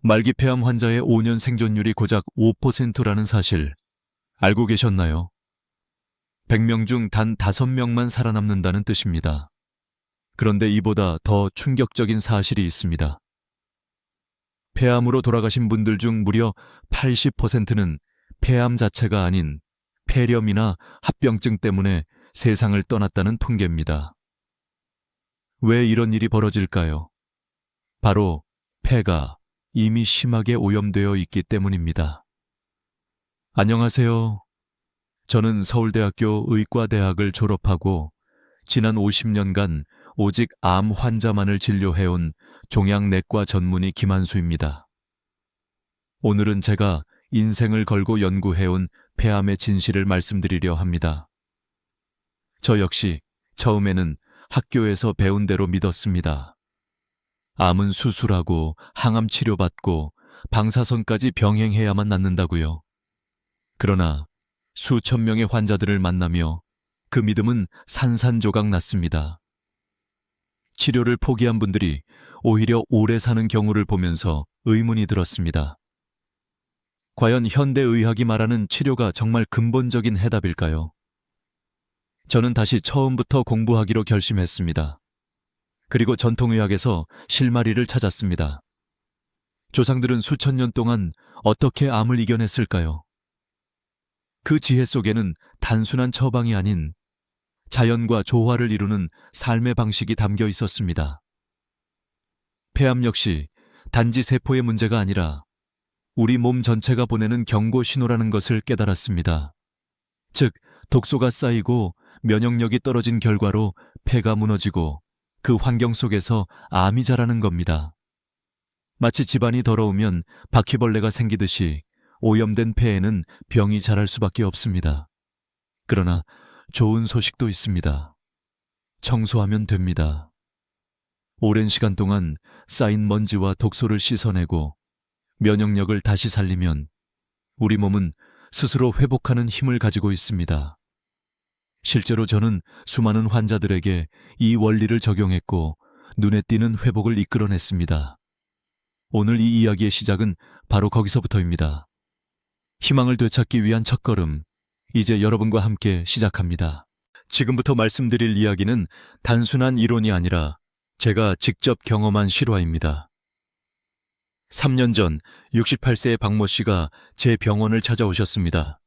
말기 폐암 환자의 5년 생존율이 고작 5%라는 사실 알고 계셨나요? 100명 중 단 5명만 살아남는다는 뜻입니다. 그런데 이보다 더 충격적인 사실이 있습니다. 폐암으로 돌아가신 분들 중 무려 80%는 폐암 자체가 아닌 폐렴이나 합병증 때문에 세상을 떠났다는 통계입니다. 왜 이런 일이 벌어질까요? 바로 폐가 이미 심하게 오염되어 있기 때문입니다. 안녕하세요. 저는 서울대학교 의과대학을 졸업하고 지난 50년간 오직 암 환자만을 진료해온 종양내과 전문의 김한수입니다. 오늘은 제가 인생을 걸고 연구해온 폐암의 진실을 말씀드리려 합니다. 저 역시 처음에는 학교에서 배운 대로 믿었습니다. 암은 수술하고 항암 치료받고 방사선까지 병행해야만 낫는다고요. 그러나 수천 명의 환자들을 만나며 그 믿음은 산산조각 났습니다. 치료를 포기한 분들이 오히려 오래 사는 경우를 보면서 의문이 들었습니다. 과연 현대의학이 말하는 치료가 정말 근본적인 해답일까요? 저는 다시 처음부터 공부하기로 결심했습니다. 그리고 전통의학에서 실마리를 찾았습니다. 조상들은 수천 년 동안 어떻게 암을 이겨냈을까요? 그 지혜 속에는 단순한 처방이 아닌 자연과 조화를 이루는 삶의 방식이 담겨 있었습니다. 폐암 역시 단지 세포의 문제가 아니라 우리 몸 전체가 보내는 경고 신호라는 것을 깨달았습니다. 즉, 독소가 쌓이고 면역력이 떨어진 결과로 폐가 무너지고 그 환경 속에서 암이 자라는 겁니다. 마치 집안이 더러우면 바퀴벌레가 생기듯이 오염된 폐에는 병이 자랄 수밖에 없습니다. 그러나 좋은 소식도 있습니다. 청소하면 됩니다. 오랜 시간 동안 쌓인 먼지와 독소를 씻어내고 면역력을 다시 살리면 우리 몸은 스스로 회복하는 힘을 가지고 있습니다. 실제로 저는 수많은 환자들에게 이 원리를 적용했고 눈에 띄는 회복을 이끌어냈습니다. 오늘 이 이야기의 시작은 바로 거기서부터입니다. 희망을 되찾기 위한 첫걸음, 이제 여러분과 함께 시작합니다. 지금부터 말씀드릴 이야기는 단순한 이론이 아니라 제가 직접 경험한 실화입니다. 3년 전 68세의 박모 씨가 제 병원을 찾아오셨습니다.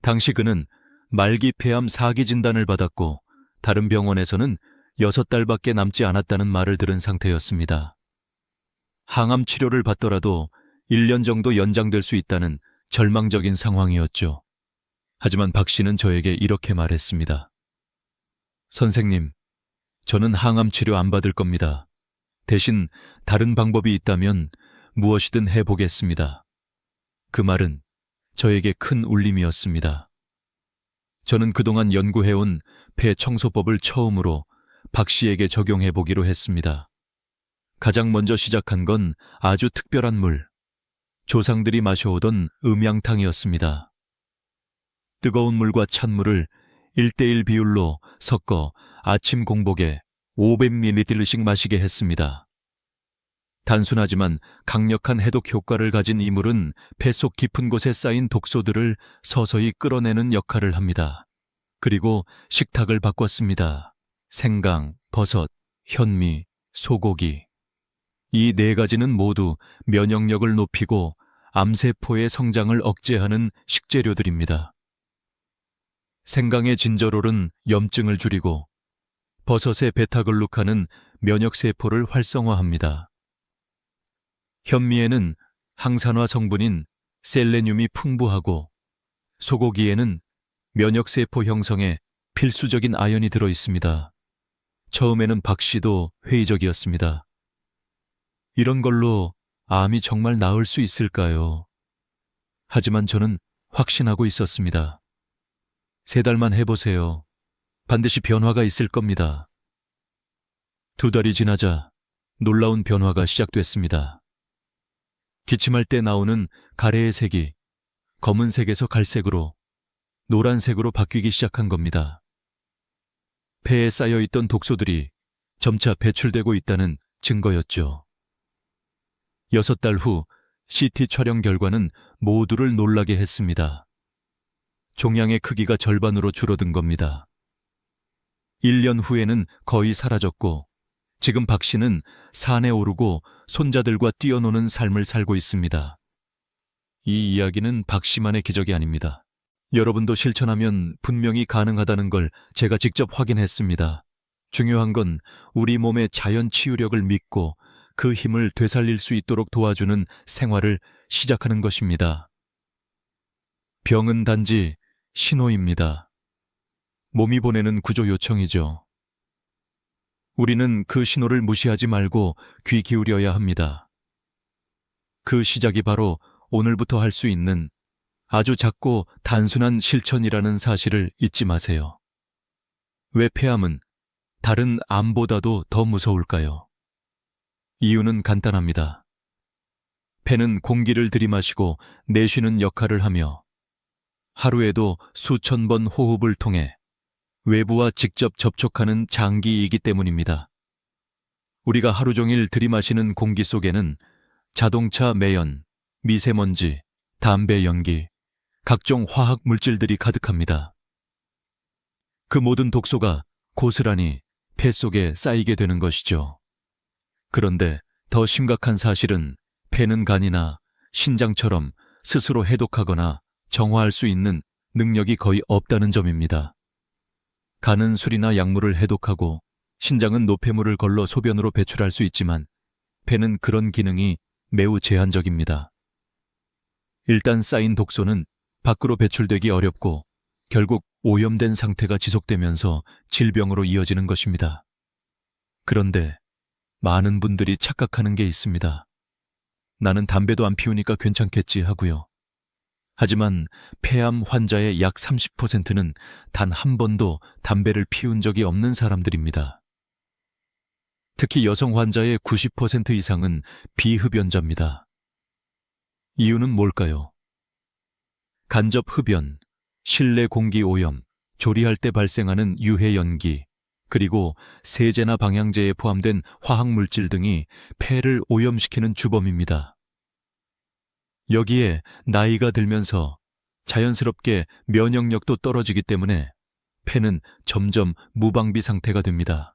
당시 그는 말기 폐암 4기 진단을 받았고 다른 병원에서는 6달밖에 남지 않았다는 말을 들은 상태였습니다. 항암 치료를 받더라도 1년 정도 연장될 수 있다는 절망적인 상황이었죠. 하지만 박 씨는 저에게 이렇게 말했습니다. 선생님, 저는 항암 치료 안 받을 겁니다. 대신 다른 방법이 있다면 무엇이든 해보겠습니다. 그 말은 저에게 큰 울림이었습니다. 저는 그동안 연구해온 폐 청소법을 처음으로 박 씨에게 적용해보기로 했습니다. 가장 먼저 시작한 건 아주 특별한 물, 조상들이 마셔오던 음양탕이었습니다. 뜨거운 물과 찬물을 1:1 비율로 섞어 아침 공복에 500ml씩 마시게 했습니다. 단순하지만 강력한 해독 효과를 가진 이 물은 폐 속 깊은 곳에 쌓인 독소들을 서서히 끌어내는 역할을 합니다. 그리고 식탁을 바꿨습니다. 생강, 버섯, 현미, 소고기. 이 4가지는 모두 면역력을 높이고 암세포의 성장을 억제하는 식재료들입니다. 생강의 진저롤은 염증을 줄이고 버섯의 베타글루칸은 면역세포를 활성화합니다. 현미에는 항산화 성분인 셀레늄이 풍부하고 소고기에는 면역세포 형성에 필수적인 아연이 들어 있습니다. 처음에는 박 씨도 회의적이었습니다. 이런 걸로 암이 정말 나을 수 있을까요? 하지만 저는 확신하고 있었습니다. 3달만 해보세요. 반드시 변화가 있을 겁니다. 2달이 지나자 놀라운 변화가 시작됐습니다. 기침할 때 나오는 가래의 색이 검은색에서 갈색으로, 노란색으로 바뀌기 시작한 겁니다. 폐에 쌓여있던 독소들이 점차 배출되고 있다는 증거였죠. 6달 후 CT 촬영 결과는 모두를 놀라게 했습니다. 종양의 크기가 절반으로 줄어든 겁니다. 1년 후에는 거의 사라졌고 지금 박 씨는 산에 오르고 손자들과 뛰어노는 삶을 살고 있습니다. 이 이야기는 박 씨만의 기적이 아닙니다. 여러분도 실천하면 분명히 가능하다는 걸 제가 직접 확인했습니다. 중요한 건 우리 몸의 자연 치유력을 믿고 그 힘을 되살릴 수 있도록 도와주는 생활을 시작하는 것입니다. 병은 단지 신호입니다. 몸이 보내는 구조 요청이죠. 우리는 그 신호를 무시하지 말고 귀 기울여야 합니다. 그 시작이 바로 오늘부터 할 수 있는 아주 작고 단순한 실천이라는 사실을 잊지 마세요. 왜 폐암은 다른 암보다도 더 무서울까요? 이유는 간단합니다. 폐는 공기를 들이마시고 내쉬는 역할을 하며 하루에도 수천 번 호흡을 통해 외부와 직접 접촉하는 장기이기 때문입니다. 우리가 하루 종일 들이마시는 공기 속에는 자동차 매연, 미세먼지, 담배 연기, 각종 화학 물질들이 가득합니다. 그 모든 독소가 고스란히 폐 속에 쌓이게 되는 것이죠. 그런데 더 심각한 사실은 폐는 간이나 신장처럼 스스로 해독하거나 정화할 수 있는 능력이 거의 없다는 점입니다. 간은 술이나 약물을 해독하고 신장은 노폐물을 걸러 소변으로 배출할 수 있지만 폐는 그런 기능이 매우 제한적입니다. 일단 쌓인 독소는 밖으로 배출되기 어렵고 결국 오염된 상태가 지속되면서 질병으로 이어지는 것입니다. 그런데 많은 분들이 착각하는 게 있습니다. 나는 담배도 안 피우니까 괜찮겠지 하고요. 하지만 폐암 환자의 약 30%는 단 한 번도 담배를 피운 적이 없는 사람들입니다. 특히 여성 환자의 90% 이상은 비흡연자입니다. 이유는 뭘까요? 간접 흡연, 실내 공기 오염, 조리할 때 발생하는 유해 연기, 그리고 세제나 방향제에 포함된 화학물질 등이 폐를 오염시키는 주범입니다. 여기에 나이가 들면서 자연스럽게 면역력도 떨어지기 때문에 폐는 점점 무방비 상태가 됩니다.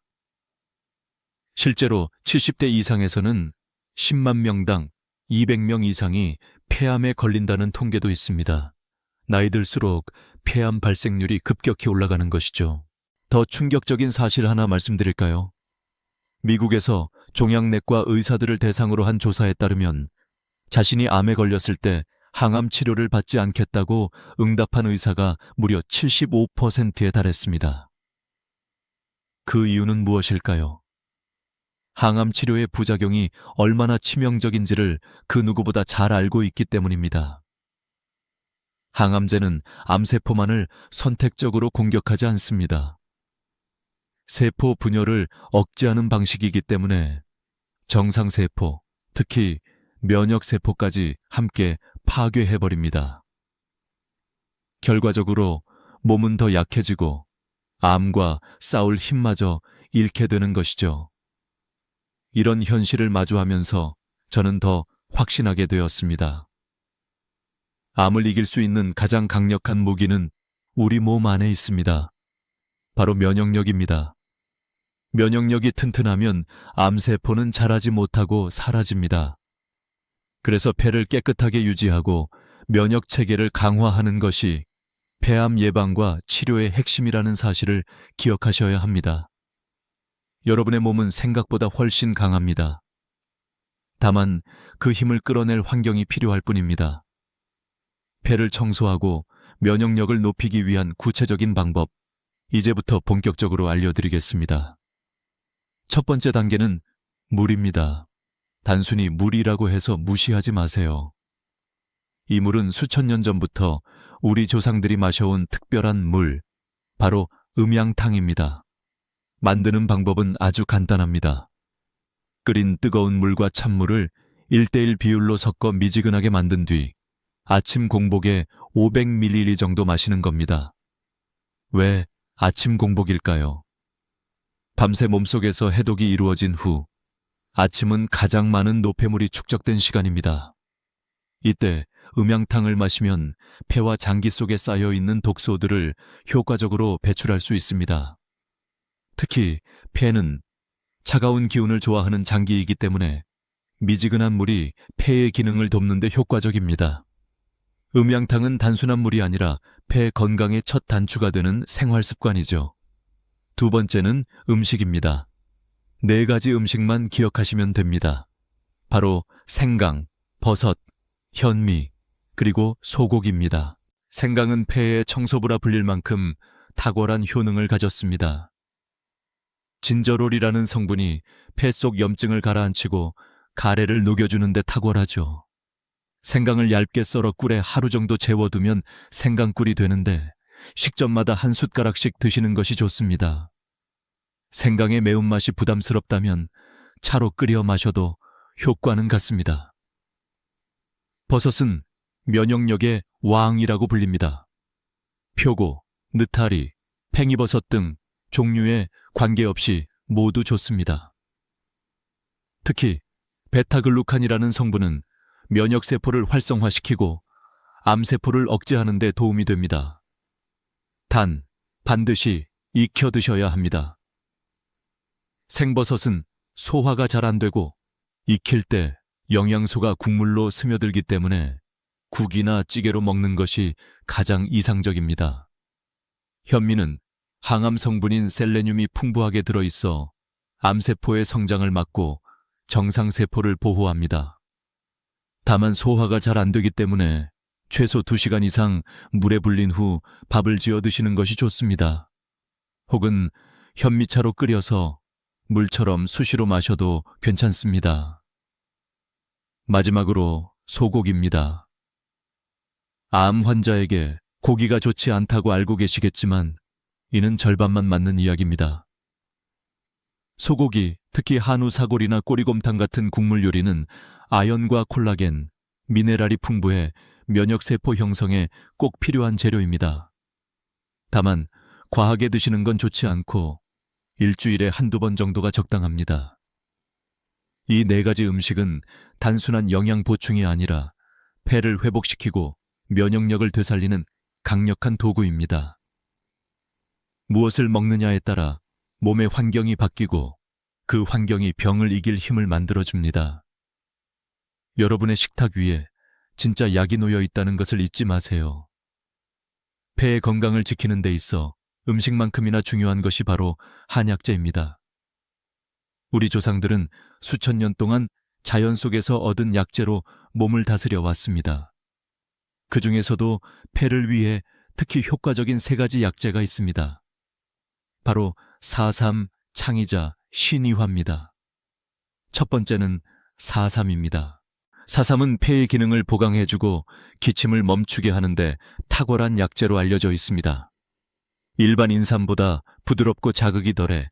실제로 70대 이상에서는 10만 명당 200명 이상이 폐암에 걸린다는 통계도 있습니다. 나이 들수록 폐암 발생률이 급격히 올라가는 것이죠. 더 충격적인 사실 하나 말씀드릴까요? 미국에서 종양내과 의사들을 대상으로 한 조사에 따르면 자신이 암에 걸렸을 때 항암 치료를 받지 않겠다고 응답한 의사가 무려 75%에 달했습니다. 그 이유는 무엇일까요? 항암 치료의 부작용이 얼마나 치명적인지를 그 누구보다 잘 알고 있기 때문입니다. 항암제는 암세포만을 선택적으로 공격하지 않습니다. 세포 분열을 억제하는 방식이기 때문에 정상세포, 특히 면역세포까지 함께 파괴해버립니다. 결과적으로 몸은 더 약해지고 암과 싸울 힘마저 잃게 되는 것이죠. 이런 현실을 마주하면서 저는 더 확신하게 되었습니다. 암을 이길 수 있는 가장 강력한 무기는 우리 몸 안에 있습니다. 바로 면역력입니다. 면역력이 튼튼하면 암세포는 자라지 못하고 사라집니다. 그래서 폐를 깨끗하게 유지하고 면역 체계를 강화하는 것이 폐암 예방과 치료의 핵심이라는 사실을 기억하셔야 합니다. 여러분의 몸은 생각보다 훨씬 강합니다. 다만 그 힘을 끌어낼 환경이 필요할 뿐입니다. 폐를 청소하고 면역력을 높이기 위한 구체적인 방법, 이제부터 본격적으로 알려드리겠습니다. 첫 번째 단계는 물입니다. 단순히 물이라고 해서 무시하지 마세요. 이 물은 수천 년 전부터 우리 조상들이 마셔온 특별한 물, 바로 음양탕입니다. 만드는 방법은 아주 간단합니다. 끓인 뜨거운 물과 찬물을 1:1 비율로 섞어 미지근하게 만든 뒤 아침 공복에 500ml 정도 마시는 겁니다. 왜 아침 공복일까요? 밤새 몸속에서 해독이 이루어진 후 아침은 가장 많은 노폐물이 축적된 시간입니다. 이때 음양탕을 마시면 폐와 장기 속에 쌓여있는 독소들을 효과적으로 배출할 수 있습니다. 특히 폐는 차가운 기운을 좋아하는 장기이기 때문에 미지근한 물이 폐의 기능을 돕는 데 효과적입니다. 음양탕은 단순한 물이 아니라 폐 건강의 첫 단추가 되는 생활 습관이죠. 두 번째는 음식입니다. 4가지 음식만 기억하시면 됩니다. 바로 생강, 버섯, 현미, 그리고 소고기입니다. 생강은 폐의 청소부라 불릴 만큼 탁월한 효능을 가졌습니다. 진저롤이라는 성분이 폐 속 염증을 가라앉히고 가래를 녹여주는 데 탁월하죠. 생강을 얇게 썰어 꿀에 하루 정도 재워두면 생강꿀이 되는데 식전마다 한 숟가락씩 드시는 것이 좋습니다. 생강의 매운맛이 부담스럽다면 차로 끓여 마셔도 효과는 같습니다. 버섯은 면역력의 왕이라고 불립니다. 표고, 느타리, 팽이버섯 등 종류에 관계없이 모두 좋습니다. 특히 베타글루칸이라는 성분은 면역세포를 활성화시키고 암세포를 억제하는 데 도움이 됩니다. 단, 반드시 익혀 드셔야 합니다. 생버섯은 소화가 잘 안 되고 익힐 때 영양소가 국물로 스며들기 때문에 국이나 찌개로 먹는 것이 가장 이상적입니다. 현미는 항암 성분인 셀레늄이 풍부하게 들어있어 암세포의 성장을 막고 정상세포를 보호합니다. 다만 소화가 잘 안 되기 때문에 최소 2시간 이상 물에 불린 후 밥을 지어 드시는 것이 좋습니다. 혹은 현미차로 끓여서 물처럼 수시로 마셔도 괜찮습니다. 마지막으로 소고기입니다. 암 환자에게 고기가 좋지 않다고 알고 계시겠지만 이는 절반만 맞는 이야기입니다. 소고기, 특히 한우 사골이나 꼬리곰탕 같은 국물 요리는 아연과 콜라겐, 미네랄이 풍부해 면역세포 형성에 꼭 필요한 재료입니다. 다만 과하게 드시는 건 좋지 않고 일주일에 1~2번 정도가 적당합니다. 이 4가지 음식은 단순한 영양 보충이 아니라 폐를 회복시키고 면역력을 되살리는 강력한 도구입니다. 무엇을 먹느냐에 따라 몸의 환경이 바뀌고 그 환경이 병을 이길 힘을 만들어줍니다. 여러분의 식탁 위에 진짜 약이 놓여 있다는 것을 잊지 마세요. 폐의 건강을 지키는 데 있어 음식만큼이나 중요한 것이 바로 한약재입니다. 우리 조상들은 수천 년 동안 자연 속에서 얻은 약재로 몸을 다스려 왔습니다. 그 중에서도 폐를 위해 특히 효과적인 3가지 약재가 있습니다. 바로 사삼, 창의자, 신이화입니다. 첫 번째는 사삼입니다. 사삼은 폐의 기능을 보강해주고 기침을 멈추게 하는데 탁월한 약재로 알려져 있습니다. 일반 인삼보다 부드럽고 자극이 덜해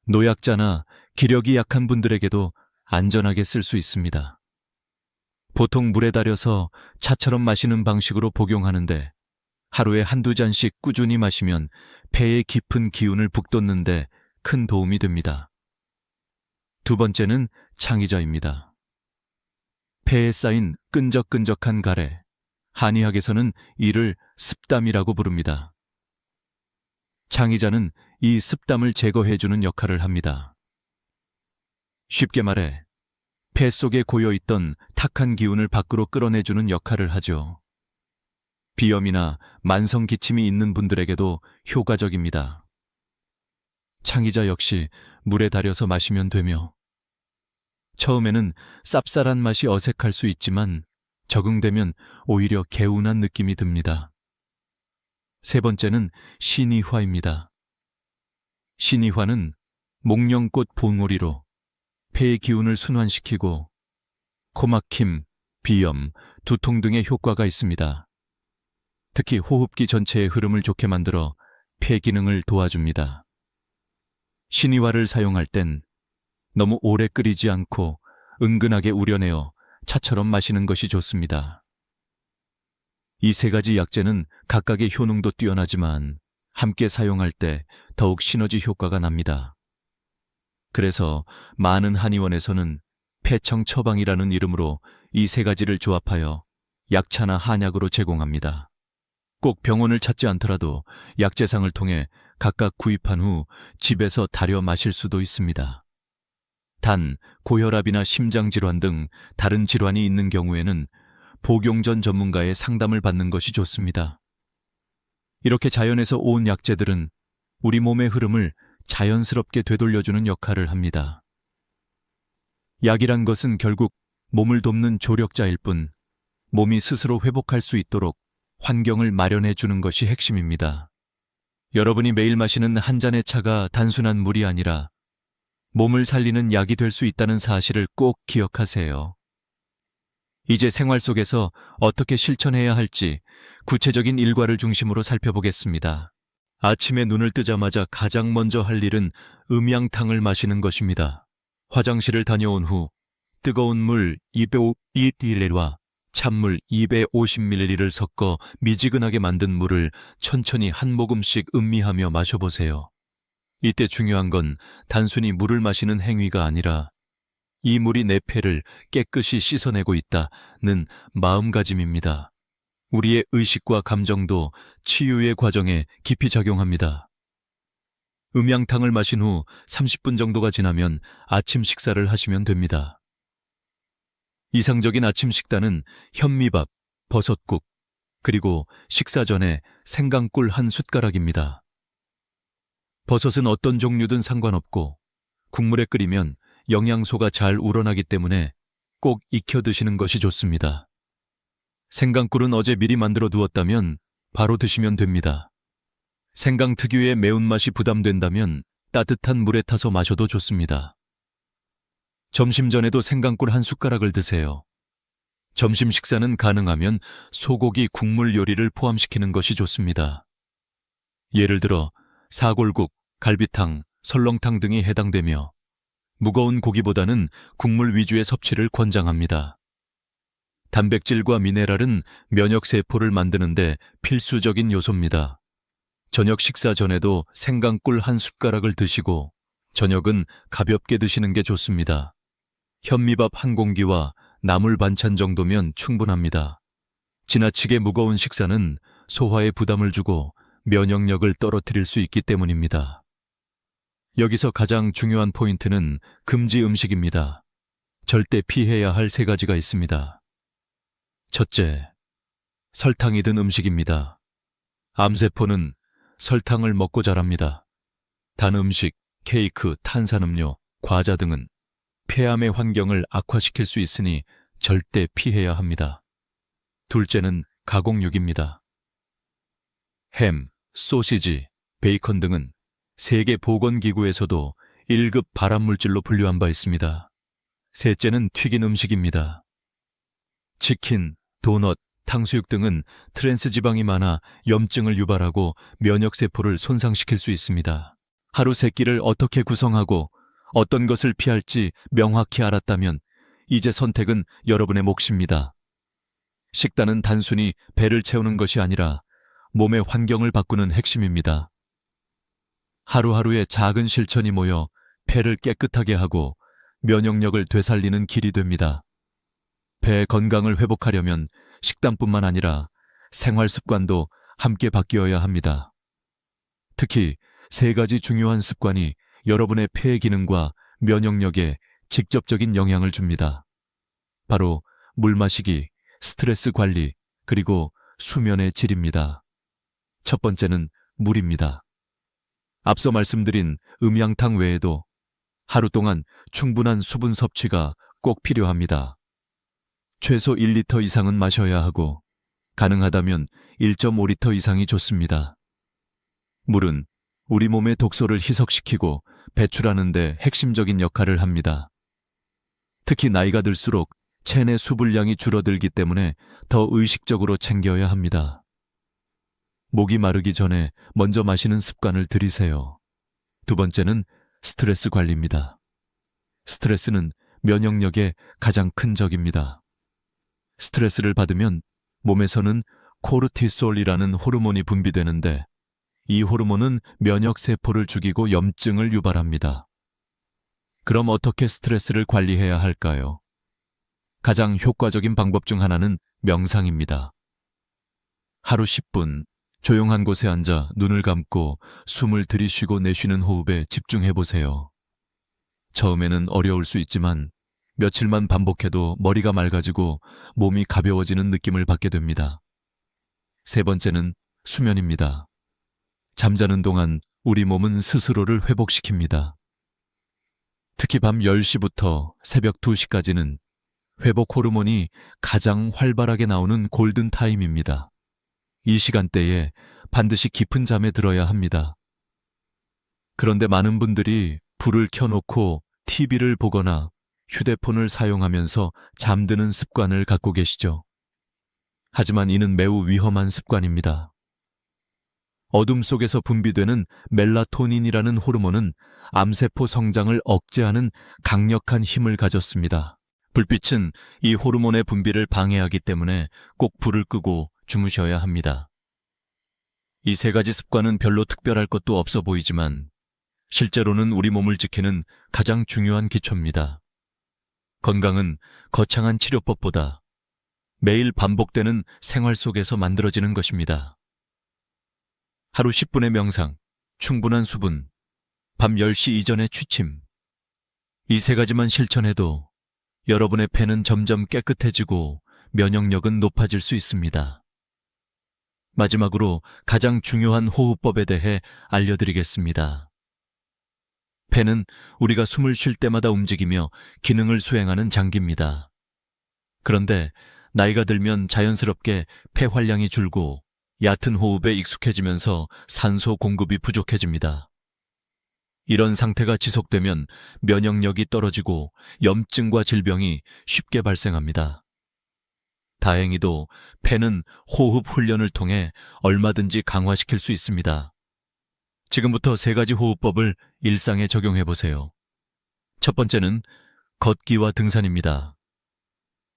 노약자나 기력이 약한 분들에게도 안전하게 쓸 수 있습니다. 보통 물에 달여서 차처럼 마시는 방식으로 복용하는데 하루에 1~2잔씩 꾸준히 마시면 폐의 깊은 기운을 북돋는데 큰 도움이 됩니다. 두 번째는 창의자입니다. 폐에 쌓인 끈적끈적한 가래, 한의학에서는 이를 습담이라고 부릅니다. 창의자는 이 습담을 제거해주는 역할을 합니다. 쉽게 말해 폐 속에 고여있던 탁한 기운을 밖으로 끌어내주는 역할을 하죠. 비염이나 만성 기침이 있는 분들에게도 효과적입니다. 창의자 역시 물에 달여서 마시면 되며 처음에는 쌉쌀한 맛이 어색할 수 있지만 적응되면 오히려 개운한 느낌이 듭니다. 세 번째는 신이화입니다. 신이화는 목련꽃 봉오리로 폐의 기운을 순환시키고 코막힘, 비염, 두통 등의 효과가 있습니다. 특히 호흡기 전체의 흐름을 좋게 만들어 폐 기능을 도와줍니다. 신이화를 사용할 땐 너무 오래 끓이지 않고 은근하게 우려내어 차처럼 마시는 것이 좋습니다. 이 3가지 약재는 각각의 효능도 뛰어나지만 함께 사용할 때 더욱 시너지 효과가 납니다. 그래서 많은 한의원에서는 폐청 처방이라는 이름으로 이 세 가지를 조합하여 약차나 한약으로 제공합니다. 꼭 병원을 찾지 않더라도 약재상을 통해 각각 구입한 후 집에서 달여 마실 수도 있습니다. 단, 고혈압이나 심장질환 등 다른 질환이 있는 경우에는 복용 전 전문가의 상담을 받는 것이 좋습니다. 이렇게 자연에서 온 약재들은 우리 몸의 흐름을 자연스럽게 되돌려주는 역할을 합니다. 약이란 것은 결국 몸을 돕는 조력자일 뿐 몸이 스스로 회복할 수 있도록 환경을 마련해 주는 것이 핵심입니다. 여러분이 매일 마시는 한 잔의 차가 단순한 물이 아니라 몸을 살리는 약이 될 수 있다는 사실을 꼭 기억하세요. 이제 생활 속에서 어떻게 실천해야 할지 구체적인 일과를 중심으로 살펴보겠습니다. 아침에 눈을 뜨자마자 가장 먼저 할 일은 음양탕을 마시는 것입니다. 화장실을 다녀온 후 뜨거운 물 250ml와 찬물 250ml를 섞어 미지근하게 만든 물을 천천히 한 모금씩 음미하며 마셔보세요. 이때 중요한 건 단순히 물을 마시는 행위가 아니라 이 물이 내 폐를 깨끗이 씻어내고 있다는 마음가짐입니다. 우리의 의식과 감정도 치유의 과정에 깊이 작용합니다. 음양탕을 마신 후 30분 정도가 지나면 아침 식사를 하시면 됩니다. 이상적인 아침 식단은 현미밥, 버섯국, 그리고 식사 전에 생강꿀 한 숟가락입니다. 버섯은 어떤 종류든 상관없고 국물에 끓이면 영양소가 잘 우러나기 때문에 꼭 익혀 드시는 것이 좋습니다. 생강꿀은 어제 미리 만들어 두었다면 바로 드시면 됩니다. 생강 특유의 매운맛이 부담된다면 따뜻한 물에 타서 마셔도 좋습니다. 점심 전에도 생강꿀 한 숟가락을 드세요. 점심 식사는 가능하면 소고기 국물 요리를 포함시키는 것이 좋습니다. 예를 들어 사골국, 갈비탕, 설렁탕 등이 해당되며 무거운 고기보다는 국물 위주의 섭취를 권장합니다. 단백질과 미네랄은 면역세포를 만드는데 필수적인 요소입니다. 저녁 식사 전에도 생강꿀 한 숟가락을 드시고 저녁은 가볍게 드시는 게 좋습니다. 현미밥 한 공기와 나물 반찬 정도면 충분합니다. 지나치게 무거운 식사는 소화에 부담을 주고 면역력을 떨어뜨릴 수 있기 때문입니다. 여기서 가장 중요한 포인트는 금지 음식입니다. 절대 피해야 할 세 가지가 있습니다. 첫째, 설탕이 든 음식입니다. 암세포는 설탕을 먹고 자랍니다. 단 음식, 케이크, 탄산음료, 과자 등은 폐암의 환경을 악화시킬 수 있으니 절대 피해야 합니다. 둘째는 가공육입니다. 햄, 소시지, 베이컨 등은 세계보건기구에서도 1급 발암물질로 분류한 바 있습니다. 셋째는 튀긴 음식입니다. 치킨, 도넛, 탕수육 등은 트랜스지방이 많아 염증을 유발하고 면역세포를 손상시킬 수 있습니다. 하루 세 끼를 어떻게 구성하고 어떤 것을 피할지 명확히 알았다면 이제 선택은 여러분의 몫입니다. 식단은 단순히 배를 채우는 것이 아니라 몸의 환경을 바꾸는 핵심입니다. 하루하루의 작은 실천이 모여 폐를 깨끗하게 하고 면역력을 되살리는 길이 됩니다. 폐 건강을 회복하려면 식단뿐만 아니라 생활 습관도 함께 바뀌어야 합니다. 특히 세 가지 중요한 습관이 여러분의 폐 기능과 면역력에 직접적인 영향을 줍니다. 바로 물 마시기, 스트레스 관리, 그리고 수면의 질입니다. 첫 번째는 물입니다. 앞서 말씀드린 음양탕 외에도 하루 동안 충분한 수분 섭취가 꼭 필요합니다. 최소 1리터 이상은 마셔야 하고 가능하다면 1.5리터 이상이 좋습니다. 물은 우리 몸의 독소를 희석시키고 배출하는 데 핵심적인 역할을 합니다. 특히 나이가 들수록 체내 수분량이 줄어들기 때문에 더 의식적으로 챙겨야 합니다. 목이 마르기 전에 먼저 마시는 습관을 들이세요. 두 번째는 스트레스 관리입니다. 스트레스는 면역력의 가장 큰 적입니다. 스트레스를 받으면 몸에서는 코르티솔이라는 호르몬이 분비되는데 이 호르몬은 면역세포를 죽이고 염증을 유발합니다. 그럼 어떻게 스트레스를 관리해야 할까요? 가장 효과적인 방법 중 하나는 명상입니다. 하루 10분, 조용한 곳에 앉아 눈을 감고 숨을 들이쉬고 내쉬는 호흡에 집중해 보세요. 처음에는 어려울 수 있지만 며칠만 반복해도 머리가 맑아지고 몸이 가벼워지는 느낌을 받게 됩니다. 세 번째는 수면입니다. 잠자는 동안 우리 몸은 스스로를 회복시킵니다. 특히 밤 10시부터 새벽 2시까지는 회복 호르몬이 가장 활발하게 나오는 골든타임입니다. 이 시간대에 반드시 깊은 잠에 들어야 합니다. 그런데 많은 분들이 불을 켜놓고 TV를 보거나 휴대폰을 사용하면서 잠드는 습관을 갖고 계시죠. 하지만 이는 매우 위험한 습관입니다. 어둠 속에서 분비되는 멜라토닌이라는 호르몬은 암세포 성장을 억제하는 강력한 힘을 가졌습니다. 불빛은 이 호르몬의 분비를 방해하기 때문에 꼭 불을 끄고 주무셔야 합니다. 이 세 가지 습관은 별로 특별할 것도 없어 보이지만 실제로는 우리 몸을 지키는 가장 중요한 기초입니다. 건강은 거창한 치료법보다 매일 반복되는 생활 속에서 만들어지는 것입니다. 하루 10분의 명상, 충분한 수분, 밤 10시 이전의 취침. 이 세 가지만 실천해도 여러분의 폐는 점점 깨끗해지고 면역력은 높아질 수 있습니다. 마지막으로 가장 중요한 호흡법에 대해 알려드리겠습니다. 폐는 우리가 숨을 쉴 때마다 움직이며 기능을 수행하는 장기입니다. 그런데 나이가 들면 자연스럽게 폐 활량이 줄고 얕은 호흡에 익숙해지면서 산소 공급이 부족해집니다. 이런 상태가 지속되면 면역력이 떨어지고 염증과 질병이 쉽게 발생합니다. 다행히도 폐는 호흡 훈련을 통해 얼마든지 강화시킬 수 있습니다. 지금부터 세 가지 호흡법을 일상에 적용해 보세요. 첫 번째는 걷기와 등산입니다.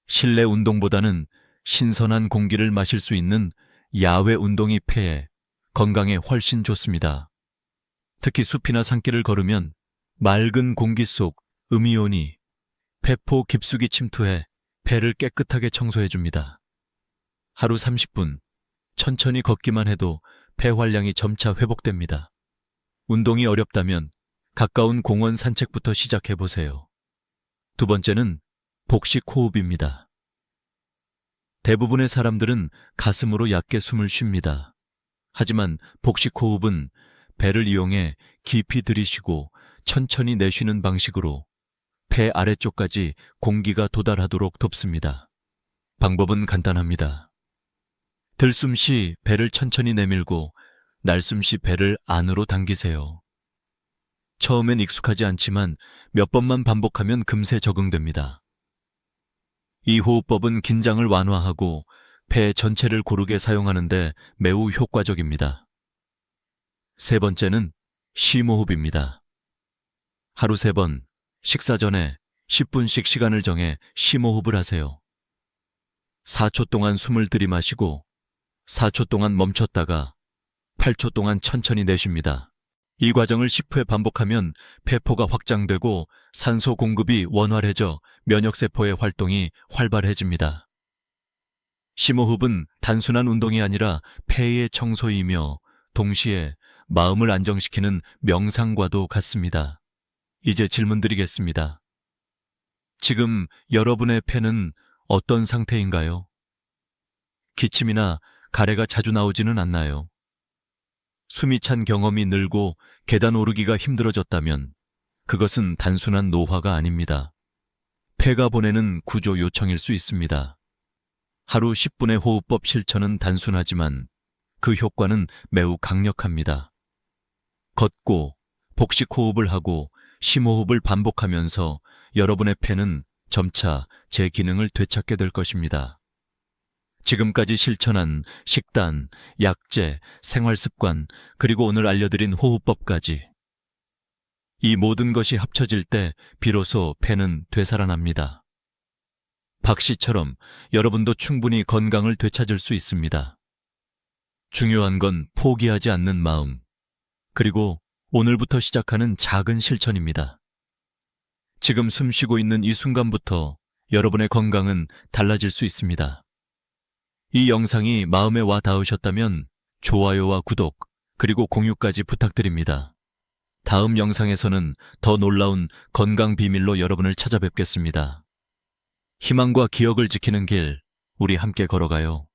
실내 운동보다는 신선한 공기를 마실 수 있는 야외 운동이 폐에, 건강에 훨씬 좋습니다. 특히 숲이나 산길을 걸으면 맑은 공기 속 음이온이 폐포 깊숙이 침투해 폐를 깨끗하게 청소해줍니다. 하루 30분, 천천히 걷기만 해도 폐 활량이 점차 회복됩니다. 운동이 어렵다면 가까운 공원 산책부터 시작해보세요. 두 번째는 복식 호흡입니다. 대부분의 사람들은 가슴으로 얕게 숨을 쉽니다. 하지만 복식 호흡은 배를 이용해 깊이 들이쉬고 천천히 내쉬는 방식으로 폐 아래쪽까지 공기가 도달하도록 돕습니다. 방법은 간단합니다. 들숨 시 배를 천천히 내밀고 날숨 시 배를 안으로 당기세요. 처음엔 익숙하지 않지만 몇 번만 반복하면 금세 적응됩니다. 이 호흡법은 긴장을 완화하고 폐 전체를 고르게 사용하는데 매우 효과적입니다. 세 번째는 심호흡입니다. 하루 3번, 식사 전에 10분씩 시간을 정해 심호흡을 하세요. 4초 동안 숨을 들이마시고 4초 동안 멈췄다가 8초 동안 천천히 내쉽니다. 이 과정을 10회 반복하면 폐포가 확장되고 산소 공급이 원활해져 면역세포의 활동이 활발해집니다. 심호흡은 단순한 운동이 아니라 폐의 청소이며 동시에 마음을 안정시키는 명상과도 같습니다. 이제 질문 드리겠습니다. 지금 여러분의 폐는 어떤 상태인가요? 기침이나 가래가 자주 나오지는 않나요? 숨이 찬 경험이 늘고 계단 오르기가 힘들어졌다면 그것은 단순한 노화가 아닙니다. 폐가 보내는 구조 요청일 수 있습니다. 하루 10분의 호흡법 실천은 단순하지만 그 효과는 매우 강력합니다. 걷고 복식 호흡을 하고 심호흡을 반복하면서 여러분의 폐는 점차 제 기능을 되찾게 될 것입니다. 지금까지 실천한 식단, 약재, 생활습관, 그리고 오늘 알려드린 호흡법까지 이 모든 것이 합쳐질 때 비로소 폐는 되살아납니다. 박 씨처럼 여러분도 충분히 건강을 되찾을 수 있습니다. 중요한 건 포기하지 않는 마음, 그리고 오늘부터 시작하는 작은 실천입니다. 지금 숨 쉬고 있는 이 순간부터 여러분의 건강은 달라질 수 있습니다. 이 영상이 마음에 와 닿으셨다면 좋아요와 구독, 그리고 공유까지 부탁드립니다. 다음 영상에서는 더 놀라운 건강 비밀로 여러분을 찾아뵙겠습니다. 희망과 기억을 지키는 길, 우리 함께 걸어가요.